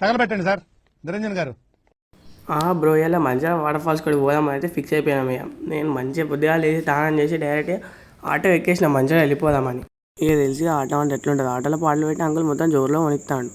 తగలబెట్టండి sir Niranjan గారు. Bro ఇలా మంచిగా వాటర్ ఫాల్స్ కూడా పోదామని అయితే ఫిక్స్ అయిపోయాము. ఇక నేను మంచిగా పొద్దుగా లేచి స్నానం చేసి డైరెక్ట్గా ఆటో ఎక్కేసిన మంచిగా వెళ్ళిపోదామని. ఇక తెలిసి ఆటో అంటే ఎట్లుంటుంది, ఆటోలో పాటలు పెట్టి అంకుల్ మొత్తం జోరులో వణిస్తాడు.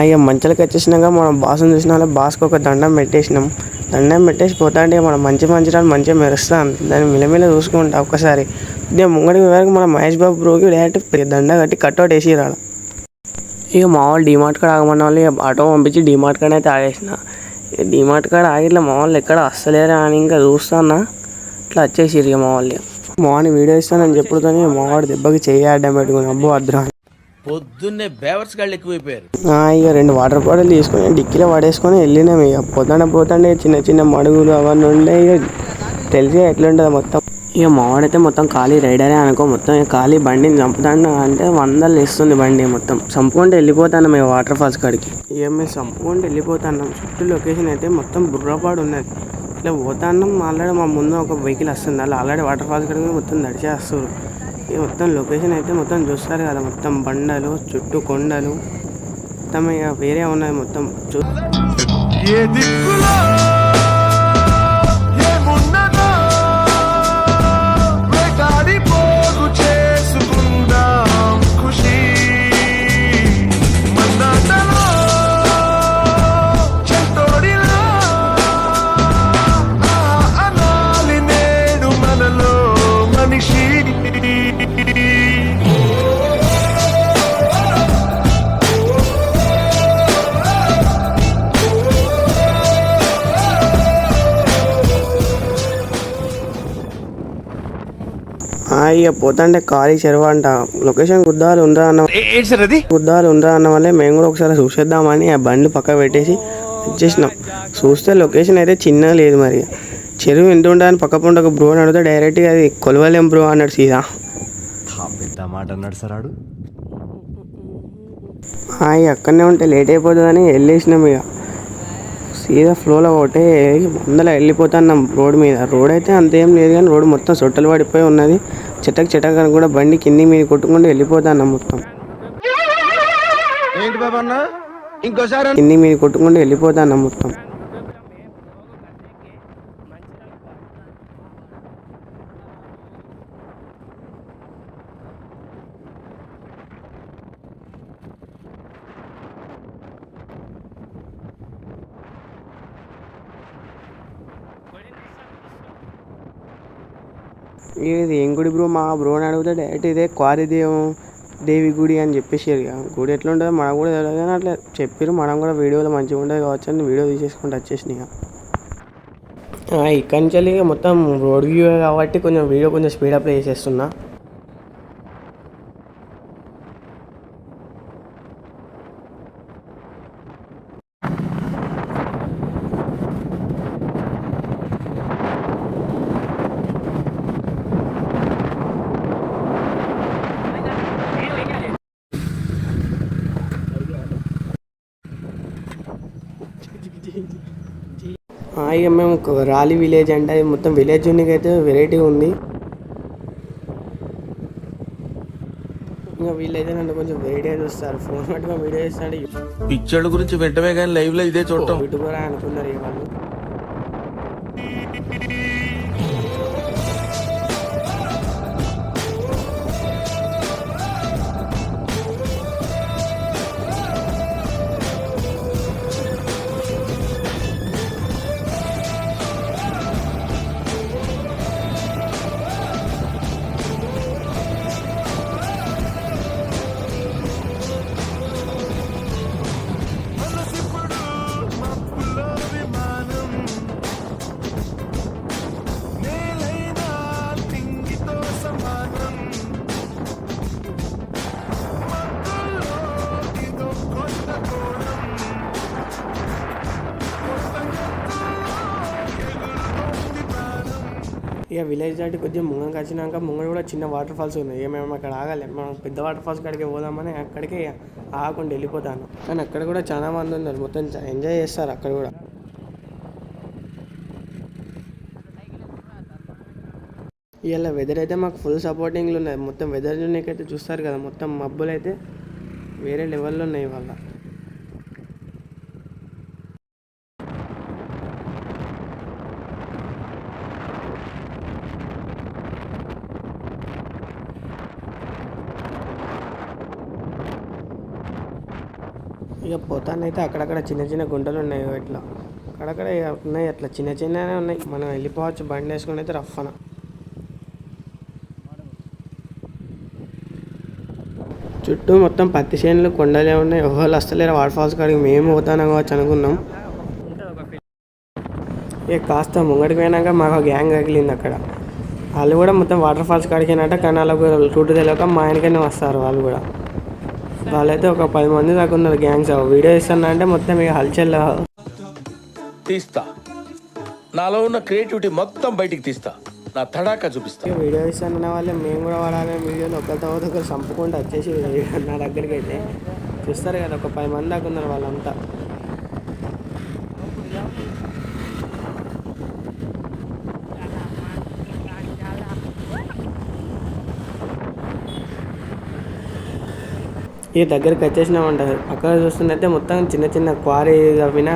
ఇక మంచిలోకి వచ్చేసినాక మనం బాస్ని చూసిన బాస్కి ఒక దండం పెట్టేసినాం. దండం పెట్టేసి పోతా అంటే మనం మంచి రాని మంచిగా మెరుస్తాను. దాన్ని మిలమిల చూసుకుంటా ఒక్కసారి ఇదే ముంగడి వరకు మన మహేష్ బాబు బ్రోకి డైరెక్ట్ దండ కట్టి కట్అవుట్ వేసి రాలి. ఇక మా వాళ్ళు డీమార్ట్ కాడ ఆగమన్న వాళ్ళు ఇక ఆటో పంపించి డీమార్ట్ కాడ అయితే ఆగేసిన. డీమార్ట్ కాడ ఆగిట్లా మా వాళ్ళు ఎక్కడ వస్తలేరా అని ఇంకా చూస్తానా ఇట్లా వచ్చేసిరు. ఇక మా వాళ్ళు మార్నింగ్ వీడియో ఇస్తానని చెప్పుడుతోనే మా వాడు దెబ్బకి చెయ్యి అడ్డం పెట్టుకుని అబ్బో అద్రా పొద్దున్నే బేవర్స్ గాళ్ళు ఎక్కువైపోయారు. ఇక 2 వాటర్ బాటిల్ తీసుకొని డిక్కీలో పడేసుకొని వెళ్ళినాం. ఇక పోతాండే చిన్న మడుగులు అవన్నీ ఉండే. ఇక తెలిసి ఎట్లుంటుంది మొత్తం. ఇక మావాడైతే మొత్తం ఖాళీ రైడరే అనుకో, మొత్తం ఇక ఖాళీ బండిని చంపుతాను అంటే 100 ఇస్తుంది బండి మొత్తం. చంపుకుంటూ వెళ్ళిపోతాను మేము వాటర్ ఫాల్స్ కాడికి. ఇక మేము చంపుకుంటూ వెళ్ళిపోతున్నాం. చుట్టూ లొకేషన్ అయితే మొత్తం బుర్రపాడు ఉన్నది. ఇట్లా పోతాన్నాం ఆల్రెడీ మా ముందు ఒక వెహికల్ వస్తుంది. అలా ఆల్రెడీ వాటర్ ఫాల్స్ కాడికి మొత్తం నడిచేస్తారు. ఇక మొత్తం లొకేషన్ అయితే మొత్తం చూస్తారు కదా, మొత్తం బండలు చుట్టూ కొండలు మొత్తం ఇక వేరే ఉన్నాయి మొత్తం ఇక పోతాంటే ఖాళీ చెరువు అంట. లొకేషన్ గుద్దాలు ఉందా అన్న వల్లే మేము కూడా ఒకసారి చూసేద్దామని ఆ బండి పక్క పెట్టేసి వచ్చేసినాం. చూస్తే లొకేషన్ అయితే చిన్నగా లేదు. మరి చెరువు ఎంత ఉంటుందని పక్క పంట ఒక బ్రో అని అడిగితే డైరెక్ట్గా అది కొలవలేం బ్రో అన్నాడు సీదా. అక్కడనే ఉంటే లేట్ అయిపోతుందని వెళ్ళేసినాం. ఇక సీదా ఫ్లోలో ఒకటే ముందర వెళ్ళిపోతున్నాం రోడ్ మీద. రోడ్ అయితే అంతేం లేదు కానీ రోడ్ మొత్తం సొట్టలు పడిపోయి ఉన్నది. చెటక్ కూడా బండి కింది మీద కొట్టుకుంటూ వెళ్ళిపోతున్నాం మొత్తం. కింది మీద కొట్టుకుంటూ వెళ్ళిపోతున్నాం మొత్తం. ఇది ఏం గుడి బ్రో, మా బ్రో అని అడిగితే డైరెక్ట్ ఇదే దేవి గుడి అని చెప్పేసారు. ఇక గుడి ఎట్లా ఉంటుందో మనకు కూడా తెలియదు కానీ అట్లా చెప్పారు. మనం కూడా వీడియోలో మంచిగా ఉంటుంది కావచ్చు అని వీడియో తీసేసుకుంటూ వచ్చేసినాయి. ఇక్కడి నుంచి మొత్తం రోడ్ వ్యూ కాబట్టి కొంచెం వీడియో కొంచెం స్పీడప్ చేసేస్తున్నా. ఇక మేము రాలి విలేజ్ అంటే మొత్తం విలేజ్ అయితే వెరైటీ ఉంది. ఇంకా వీళ్ళైతే నన్ను కొంచెం వెరైటీగా చూస్తారు. ఫోన్ పట్టుగా వీడియో చేస్తాడు. పిక్చర్ల గురించి వెంటనే కానీ లైవ్ లో ఇదే చూడటం యూట్యూబర్ అనుకున్నారు ఇక వాళ్ళు. ఇక విలేజ్ దాటి కొంచెం ముంగకి వచ్చినాక ముంగడు కూడా చిన్న వాటర్ ఫాల్స్ ఉన్నాయి. మేము అక్కడ ఆగాలి. మనం పెద్ద వాటర్ ఫాల్స్ కాడికి పోదామని అక్కడికి ఆగకుండా వెళ్ళిపోతాను. కానీ అక్కడ కూడా చాలా మంది ఉన్నారు, మొత్తం ఎంజాయ్ చేస్తారు అక్కడ కూడా. ఇవాళ వెదర్ అయితే మాకు ఫుల్ సపోర్టింగ్లు ఉన్నాయి. మొత్తం వెదర్ అయితే చూస్తారు కదా, మొత్తం మబ్బులు అయితే వేరే లెవెల్లో ఉన్నాయి ఇవాళ. ఇక పోతానైతే అక్కడక్కడ చిన్న చిన్న గుంటలు ఉన్నాయి ఇట్లా, అక్కడక్కడ ఉన్నాయి అట్లా చిన్న చిన్ననే ఉన్నాయి. మనం వెళ్ళిపోవచ్చు బండి వేసుకుని అయితే రఫ్ఫన. చుట్టూ మొత్తం పత్తి చేనులు కొండలే ఉన్నాయి. ఎవరు వస్తలేరు వాటర్ ఫాల్స్ కాడికి, మేము పోతాను కావచ్చు అనుకున్నాం. ఇక కాస్త ముంగడికి పోయినాక మాకు గ్యాంగ్ తగిలింది అక్కడ. వాళ్ళు కూడా మొత్తం వాటర్ ఫాల్స్ కాడికినట్ట, కానీ వాళ్ళకు రూట్ తెలియక మా ఆయనకైనా వస్తారు వాళ్ళు కూడా. వాళ్ళైతే ఒక 10 మంది దాకా ఉన్నారు గ్యాంగ్స్. వీడియో ఇస్తున్నా అంటే మొత్తం ఇక హల్చల్ తీస్తా, నాలో ఉన్న క్రియేటివిటీ మొత్తం బయటికి తీస్తా, నా తడాకా చూపిస్తా. వీడియో ఇస్తున్న వాళ్ళే మేము కూడా వాడాలి. వీడియోలు ఒకరి తర్వాత ఒకరు చంపుకుంటూ వచ్చేసి నా దగ్గరికి అయితే చూస్తారు కదా, ఒక 10 మంది దాకా ఉన్నారు వాళ్ళంతా. ఈ దగ్గరికి వచ్చేసినామంటారు. అక్కడ చూస్తున్నైతే మొత్తం చిన్న చిన్న క్వారీ తవ్విన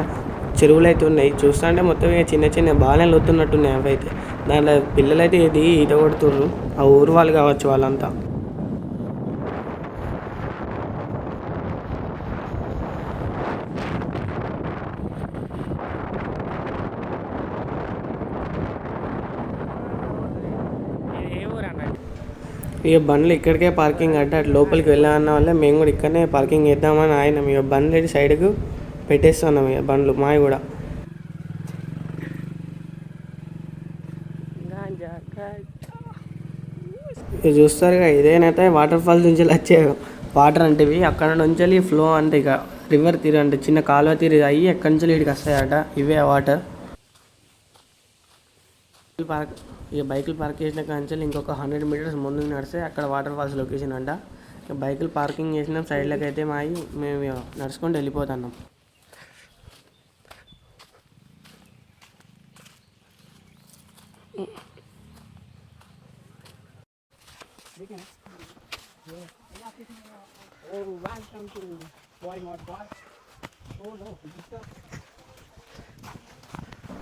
చెరువులు అయితే ఉన్నాయి. చూస్తా అంటే మొత్తం చిన్న చిన్న బాగానే లోతున్నట్టున్నాయి అవి అయితే. దాంట్లో పిల్లలైతే ఇది ఈత కొడుతుర్రు, ఆ ఊరు వాళ్ళు కావచ్చు వాళ్ళంతా. ఇక బండ్లు ఇక్కడికే పార్కింగ్ అంటే అటు లోపలికి వెళ్ళామన్న వల్ల మేము కూడా ఇక్కడనే పార్కింగ్ చేద్దామని ఆయన ఇక బండ్లు అయితే సైడ్కు పెట్టేస్తున్నాం. ఇక బండ్లు మావి కూడా. ఇక చూస్తారు ఇక ఇదేనైతే వాటర్ ఫాల్స్ నుంచి వచ్చే వాటర్ అంటే అక్కడ నుంచి ఫ్లో అంటే ఇక రివర్ తీరు అంటే చిన్న కాలువ తీరు అయ్యి ఎక్కడి నుంచి ఇక్కడికి వస్తాయట ఇవే వాటర్. పార్క్ ఇక బైకులు పార్క్ చేసిన కాంచెల్ ఇంకొక 100 మీటర్స్ ముందుకు నడిస్తే అక్కడ వాటర్ ఫాల్స్ లొకేషన్ అంట. ఇక బైకులు పార్కింగ్ చేసినాం, సైడ్లోకి అయితే మేము నడుచుకుంటూ వెళ్ళిపోతున్నాం.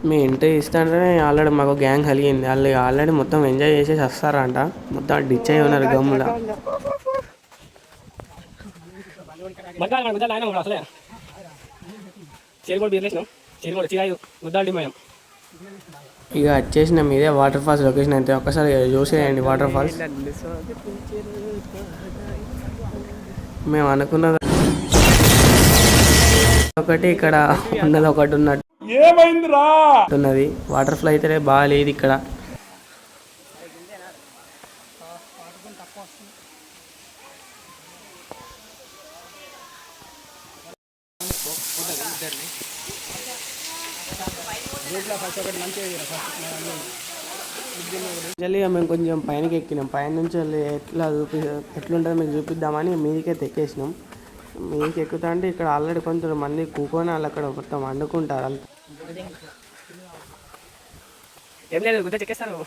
మీ ఎంట్రీ ఇస్తాంటే ఆల్రెడీ మాకు గ్యాంగ్ కలిగింది. వాళ్ళు ఆల్రెడీ మొత్తం ఎంజాయ్ చేసేసి వస్తారంట. మొత్తం డిచ్ అయి ఉన్నారు గమ్ముల. ఇక వచ్చేసినాం. ఇదే వాటర్ ఫాల్స్ లొకేషన్ అయితే ఒక్కసారి చూసేయండి వాటర్ ఫాల్స్. మేము అనుకున్నది ఒకటి, ఇక్కడ ఉన్నది ఒకటి ఉన్నది. వాటర్ ఫ్లో అయితే బాగా లేదు ఇక్కడ. మేము కొంచెం పైనకి ఎక్కినాం. పైన నుంచి ఎట్లుంటుందో మీకు చూపిద్దామని మీదికైతే ఎక్కేసినాం. మీదికి ఎక్కుతా అంటే ఇక్కడ ఆల్రెడీ కొంతమంది కూకొని వాళ్ళు అక్కడ మొత్తం వండుకుంటారు. అంత ఏం లేదు, గుద్ద చెక్కేస్తారు.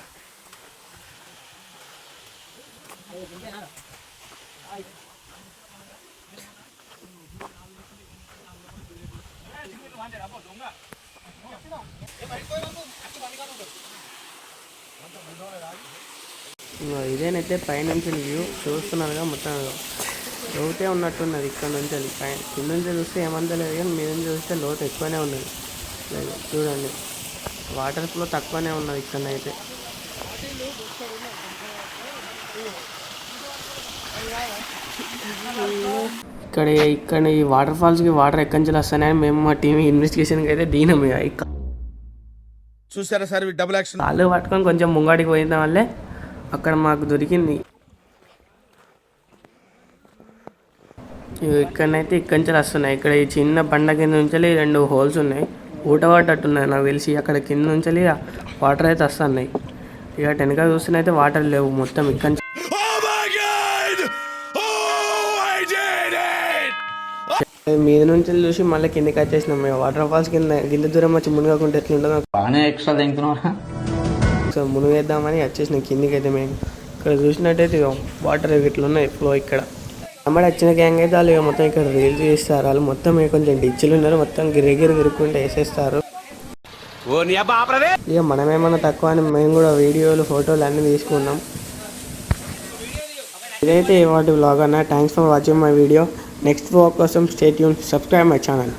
ఇదేనైతే పైనుంచి వ్యూ చూస్తున్నారుగా, మొత్తం లోతే ఉన్నట్టున్నది. ఇక్కడ నుంచి పైన కింద నుంచి చూస్తే ఏమంతా లేదు, కానీ మీద నుంచి చూస్తే లోతు ఎక్కువనే ఉన్నది. చూడండి, వాటర్ ఫ్లో తక్కువనే ఉన్నది ఇక్కడనైతే. ఇక్కడ ఈ వాటర్ ఫాల్స్కి వాటర్ ఎక్కడి నుంచి వస్తాయని మేము మా టీం ఇన్వెస్టిగేషన్కి అయితే దిగినాం. ఇక చూసారా సార్ డబుల్ యాక్షన్. కాళ్ళు పట్టుకొని కొంచెం ముంగాడికి పోయిన వల్లే అక్కడ మాకు దొరికింది. ఇక్కడనైతే ఇక్కడి నుంచి వస్తున్నాయి. ఇక్కడ ఈ చిన్న బండ కింద నుంచి 2 హోల్స్ ఉన్నాయి. ఊట పట్టట్టున్నాయి నాకు తెలిసి. అక్కడ కింద నుంచి వాటర్ అయితే వస్తున్నాయి. ఇక వెనక చూస్తున్నైతే వాటర్ లేవు మొత్తం. ఇక్కడి మీద నుంచి చూసి మళ్ళీ కిందకి వచ్చేసినాం. వాటర్ ఫాల్స్ కింద దూరం వచ్చి మునగకుంటే ఎట్లుంటుందో. బాగానే ఎక్స్ట్రా తింటున్నా. సో మునిగేద్దామని వచ్చేసిన కిందికి అయితే మేము ఇక్కడ చూసినట్టయితే వాటర్ ఇట్లా ఉన్నాయి ఫ్లో ఇక్కడ అమ్మడి వచ్చిన గ్యాంగ్ అయితే వాళ్ళు మొత్తం ఇక్కడ రీల్స్ చేస్తారు. వాళ్ళు మొత్తం కొంచెం డిచ్చులు ఉన్నారు, మొత్తం గిరిగిరుకుంటే వేసేస్తారు. ఇక మనమేమన్నా తక్కువ అని మేము కూడా వీడియోలు ఫోటోలు అన్నీ తీసుకున్నాం. ఇదైతే వాటి వ్లాగ్ అన్న. Thanks for watching my video. Next vlog కోసం stay tune, subscribe my channel.